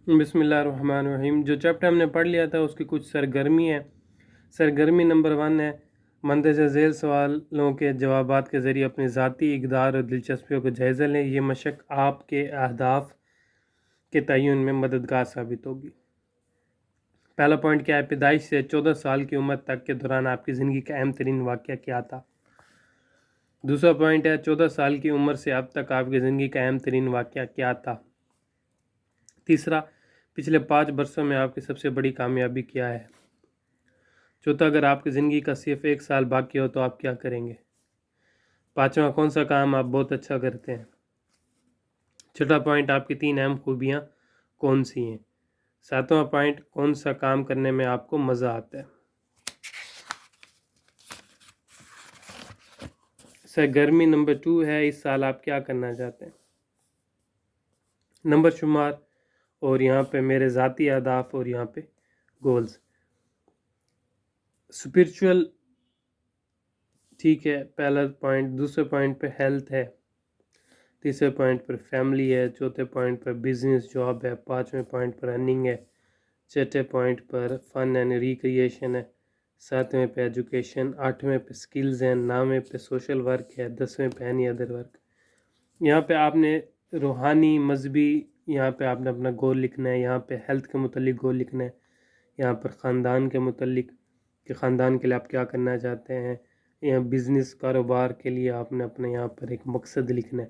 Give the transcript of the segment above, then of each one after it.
بسم اللہ الرحمن الرحیم۔ جو چیپٹر ہم نے پڑھ لیا تھا اس کی کچھ سرگرمی ہے۔ سرگرمی نمبر 1 ہے مندرجہ ذیل سوالوں کے جوابات کے ذریعے اپنی ذاتی اقدار اور دلچسپیوں کو جائزہ لیں۔ یہ مشق آپ کے اہداف کے تعین میں مددگار ثابت ہوگی۔ پہلا پوائنٹ کیا ہے؟ پیدائش سے 14 سال کی عمر تک کے دوران آپ کی زندگی کا اہم ترین واقعہ کیا تھا؟ دوسرا پوائنٹ ہے 14 سال کی عمر سے اب تک آپ کی زندگی کا اہم ترین واقعہ کیا تھا؟ تیسرا، پچھلے 5 برسوں میں آپ کی سب سے بڑی کامیابی کیا ہے؟ چوتھا، اگر آپ کی زندگی کا صرف 1 سال باقی ہو تو آپ کیا کریں گے؟ پانچواں، کون سا کام آپ بہت اچھا کرتے ہیں؟ چھٹا پوائنٹ، آپ کی 3 اہم خوبیاں کون سی ہیں؟ ساتواں پوائنٹ، کون سا کام کرنے میں آپ کو مزہ آتا ہے؟ سرگرمی نمبر 2 ہے اس سال آپ کیا کرنا چاہتے ہیں؟ نمبر شمار، اور یہاں پہ میرے ذاتی اہداف اور یہاں پہ گولز۔ اسپرچول، ٹھیک ہے، پہلا پوائنٹ۔ دوسرے پوائنٹ پہ ہیلتھ ہے، تیسرے پوائنٹ پر فیملی ہے، چوتھے پوائنٹ پر بزنس جاب ہے، پانچویں پوائنٹ پر ارننگ ہے، چھٹے point per fun and recreation ہے، ساتویں پہ ایجوکیشن، آٹھویں پہ سکلز ہیں، نویں پہ سوشل ورک ہے، 10ویں پہ اینی ادر ورک۔ یہاں پہ آپ نے روحانی مذہبی، یہاں پہ آپ نے اپنا گول لکھنا ہے، یہاں پہ ہیلتھ کے متعلق گول لکھنا ہے، یہاں پر خاندان کے متعلق کہ خاندان کے لیے آپ کیا کرنا چاہتے ہیں، یا بزنس کاروبار کے لیے آپ نے اپنے یہاں پر ایک مقصد لکھنا ہے،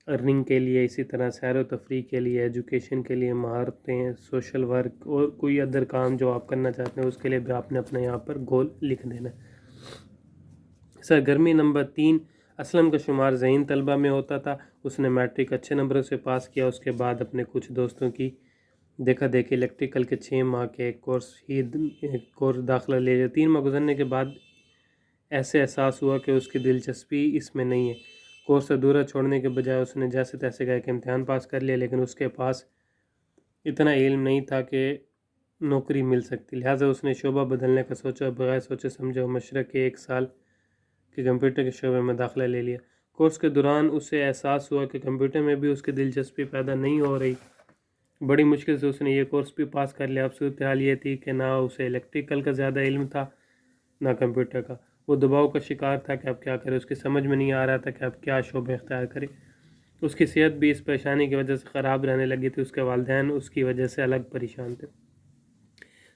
ارننگ کے لیے، اسی طرح سیر و تفریح کے لیے، ایجوکیشن کے لیے، مہارتیں، سوشل ورک اور کوئی ادر کام جو آپ کرنا چاہتے ہیں اس کے لیے بھی آپ نے اپنے یہاں پر گول لکھ دینا ہے۔ سرگرمی نمبر 3، اسلم کا شمار ذہین طلبہ میں ہوتا تھا۔ اس نے میٹرک اچھے نمبروں سے پاس کیا، اس کے بعد اپنے کچھ دوستوں کی دیکھا دیکھی الیکٹریکل کے 6 ماہ کے ایک کورس داخلہ لے لیا۔ 3 ماہ گزرنے کے بعد ایسے احساس ہوا کہ اس کی دلچسپی اس میں نہیں ہے۔ کورس ادھورا چھوڑنے کے بجائے اس نے جیسے تیسے کہا کہ امتحان پاس کر لیا، لیکن اس کے پاس اتنا علم نہیں تھا کہ نوکری مل سکتی، لہٰذا اس نے شعبہ بدلنے کا سوچا، بغیر سوچے سمجھے مشرق کے 1 سال کے کمپیوٹر کے شعبے میں داخلہ لے لیا۔ کورس کے دوران اسے احساس ہوا کہ کمپیوٹر میں بھی اس کی دلچسپی پیدا نہیں ہو رہی۔ بڑی مشکل سے اس نے یہ کورس بھی پاس کر لیا۔ اب صورتحال یہ تھی کہ نہ اسے الیکٹریکل کا زیادہ علم تھا نہ کمپیوٹر کا۔ وہ دباؤ کا شکار تھا کہ اب کیا کرے، اس کی سمجھ میں نہیں آ رہا تھا کہ اب کیا شعبہ اختیار کرے۔ اس کی صحت بھی اس پریشانی کی وجہ سے خراب رہنے لگی تھی، اس کے والدین اس کی وجہ سے الگ پریشان تھے۔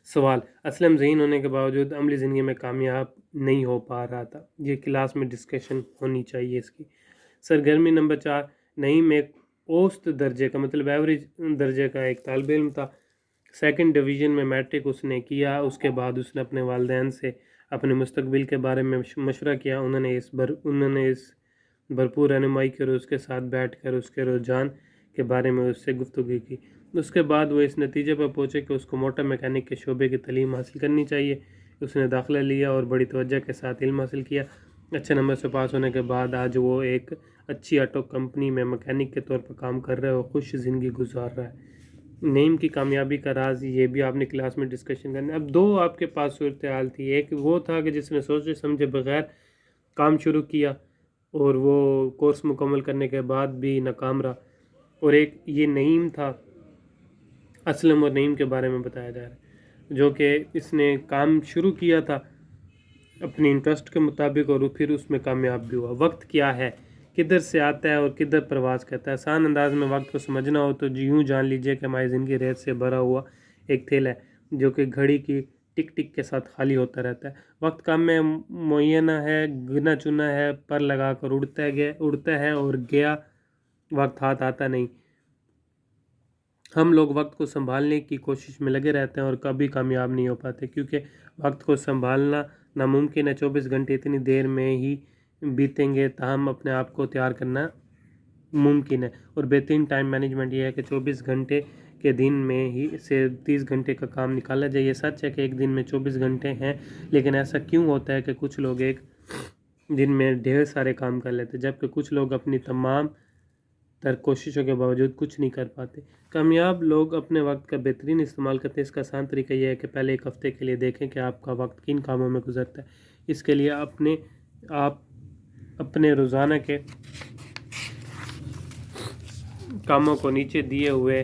سوال، اسلم ذہین ہونے کے باوجود عملی زندگی میں کامیاب نہیں ہو پا رہا تھا، یہ کلاس میں ڈسکشن ہونی چاہیے اس کی۔ سرگرمی نمبر 4، نعیم ایک اوسط درجے کا مطلب ایوریج درجے کا ایک طالب علم تھا۔ 2nd ڈویژن میں میٹرک اس نے کیا۔ اس کے بعد اس نے اپنے والدین سے اپنے مستقبل کے بارے میں مشورہ کیا۔ انہوں نے اس بھرپور رہنمائی کی اور اس کے ساتھ بیٹھ کر اس کے رجحان کے بارے میں اس سے گفتگو کی۔ اس کے بعد وہ اس نتیجے پر پہنچے کہ اس کو موٹر میکینک کے شعبے کی تعلیم حاصل کرنی چاہیے۔ اس نے داخلہ لیا اور بڑی توجہ کے ساتھ علم حاصل کیا۔ اچھے نمبر سے پاس ہونے کے بعد آج وہ ایک اچھی آٹو کمپنی میں میکینک کے طور پر کام کر رہا ہے اور خوش زندگی گزار رہا ہے۔ نعیم کی کامیابی کا راز، یہ بھی آپ نے کلاس میں ڈسکشن کرنا ہے۔ اب 2 آپ کے پاس صورتحال تھی، ایک وہ تھا کہ جس نے سوچے سمجھے بغیر کام شروع کیا اور وہ کورس مکمل کرنے کے بعد بھی ناکام رہا، اور ایک یہ نعیم تھا۔ اسلم اور نعیم کے بارے میں بتایا جا رہا ہے جو کہ اس نے کام شروع کیا تھا اپنی انٹرسٹ کے مطابق اور پھر اس میں کامیاب بھی ہوا۔ وقت کیا ہے، کدھر سے آتا ہے اور کدھر پرواز کرتا ہے؟ آسان انداز میں وقت کو سمجھنا ہو تو یوں جان لیجئے کہ ہماری زندگی ریت سے بھرا ہوا ایک تھیلا ہے جو کہ گھڑی کی ٹک ٹک کے ساتھ خالی ہوتا رہتا ہے۔ وقت کام میں معینہ ہے، گنا چنا ہے، پر لگا کر اڑتا ہے اور گیا وقت ہاتھ آتا نہیں۔ ہم لوگ وقت کو سنبھالنے کی کوشش میں لگے رہتے ہیں اور کبھی کامیاب نہیں ہو پاتے، کیونکہ وقت کو سنبھالنا ناممکن ہے۔ 24 گھنٹے اتنی دیر میں ہی بیتیں گے، تاہم اپنے آپ کو تیار کرنا ممکن ہے۔ اور بہترین ٹائم مینجمنٹ یہ ہے کہ 24 گھنٹے کے دن میں ہی سے 30 گھنٹے کا کام نکالا جائے۔ یہ سچ ہے کہ ایک دن میں 24 گھنٹے ہیں، لیکن ایسا کیوں ہوتا ہے کہ کچھ لوگ ایک دن میں ڈھیر سارے کام کر لیتے جبکہ کچھ لوگ اپنی تمام تر کوششوں کے باوجود کچھ نہیں کر پاتے؟ کامیاب لوگ اپنے وقت کا بہترین استعمال کرتے ہیں۔ اس کا آسان طریقہ یہ ہے کہ پہلے ایک ہفتے کے لیے دیکھیں کہ آپ کا وقت کن کاموں میں گزرتا ہے۔ اس کے لیے آپ اپنے روزانہ کے کاموں کو نیچے دیے ہوئے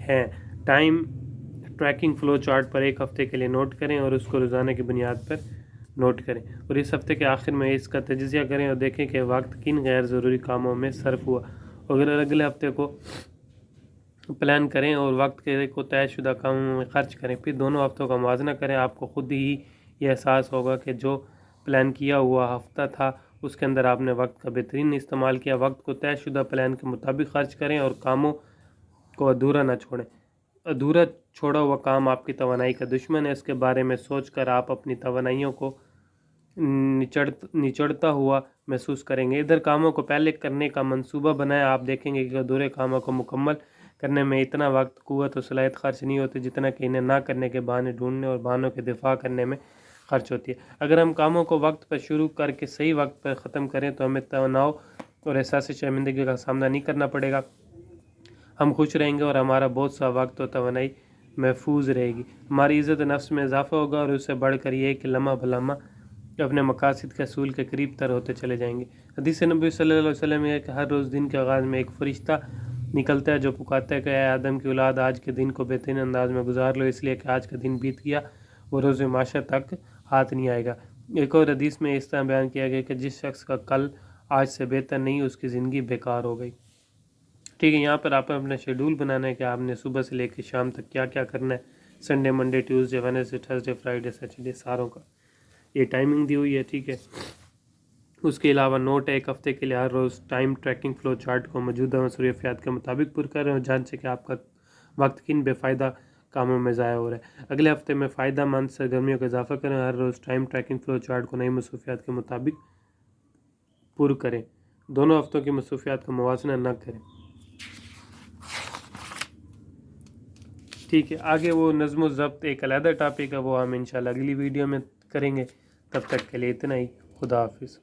ہیں ٹائم ٹریکنگ فلو چارٹ پر ایک ہفتے کے لیے نوٹ کریں اور اس کو روزانہ کی بنیاد پر نوٹ کریں، اور اس ہفتے کے آخر میں اس کا تجزیہ کریں اور دیکھیں کہ وقت کن غیر ضروری کاموں میں صرف ہوا، اگر اگلے ہفتے کو پلان کریں اور وقت کو طے شدہ کاموں میں خرچ کریں، پھر دونوں ہفتوں کا موازنہ کریں۔ آپ کو خود ہی یہ احساس ہوگا کہ جو پلان کیا ہوا ہفتہ تھا اس کے اندر آپ نے وقت کا بہترین استعمال کیا۔ وقت کو طے شدہ پلان کے مطابق خرچ کریں اور کاموں کو ادھورا نہ چھوڑیں۔ ادھورا چھوڑا ہوا کام آپ کی توانائی کا دشمن ہے۔ اس کے بارے میں سوچ کر آپ اپنی توانائیوں کو نچڑتا ہوا محسوس کریں گے۔ ادھر کاموں کو پہلے کرنے کا منصوبہ بنائیں۔ آپ دیکھیں گے کہ ادھورے کاموں کو مکمل کرنے میں اتنا وقت، قوت اور صلاحیت خرچ نہیں ہوتی جتنا کہ انہیں نہ کرنے کے بہانے ڈھونڈنے اور بہانوں کے دفاع کرنے میں خرچ ہوتی ہے۔ اگر ہم کاموں کو وقت پر شروع کر کے صحیح وقت پر ختم کریں تو ہمیں تناؤ اور احساس شرمندگی کا سامنا نہیں کرنا پڑے گا، ہم خوش رہیں گے اور ہمارا بہت سا وقت اور توانائی محفوظ رہے گی۔ ہماری عزت نفس میں اضافہ ہوگا اور اس سے بڑھ کر یہ کہ لمحہ بلمحہ اپنے مقاصد کے حصول کے قریب تر ہوتے چلے جائیں گے۔ حدیث نبی صلی اللہ علیہ وسلم یہ ہے کہ ہر روز دن کے آغاز میں ایک فرشتہ نکلتا ہے جو پکارتا ہے کہ اے آدم کی اولاد، آج کے دن کو بہترین انداز میں گزار لو، اس لیے کہ آج کا دن بیت گیا، وہ روز معاشر تک ہاتھ نہیں آئے گا۔ ایک اور حدیث میں اس طرح بیان کیا گیا کہ جس شخص کا کل آج سے بہتر نہیں، اس کی زندگی بیکار ہو گئی۔ ٹھیک ہے، یہاں پر آپ اپنا شیڈول بنانا ہے کہ آپ نے صبح سے لے کے شام تک کیا کیا کرنا ہے، Sunday, Monday, Tuesday, Wednesday, Thursday, Friday, Saturday, ساروں کا یہ ٹائمنگ دی ہوئی ہے۔ ٹھیک ہے، اس کے علاوہ نوٹ ہے ایک ہفتے کے لیے ہر روز ٹائم ٹریکنگ فلو چارٹ کو موجودہ مصروفیات کے مطابق پر کریں اور جانچیں کہ آپ کا وقت کن بے فائدہ کاموں میں ضائع ہو رہا ہے۔ اگلے ہفتے میں فائدہ مند سرگرمیوں کا اضافہ کریں، ہر روز ٹائم ٹریکنگ فلو چارٹ کو نئی مصروفیات کے مطابق پر کریں، دونوں ہفتوں کی مصروفیات کا موازنہ نہ کریں۔ ٹھیک ہے، آگے وہ نظم و ضبط ایک علیحدہ ٹاپک ہے، وہ ہم انشاءاللہ اگلی ویڈیو میں کریں گے۔ تب تک کے لیے اتنا ہی، خدا حافظ۔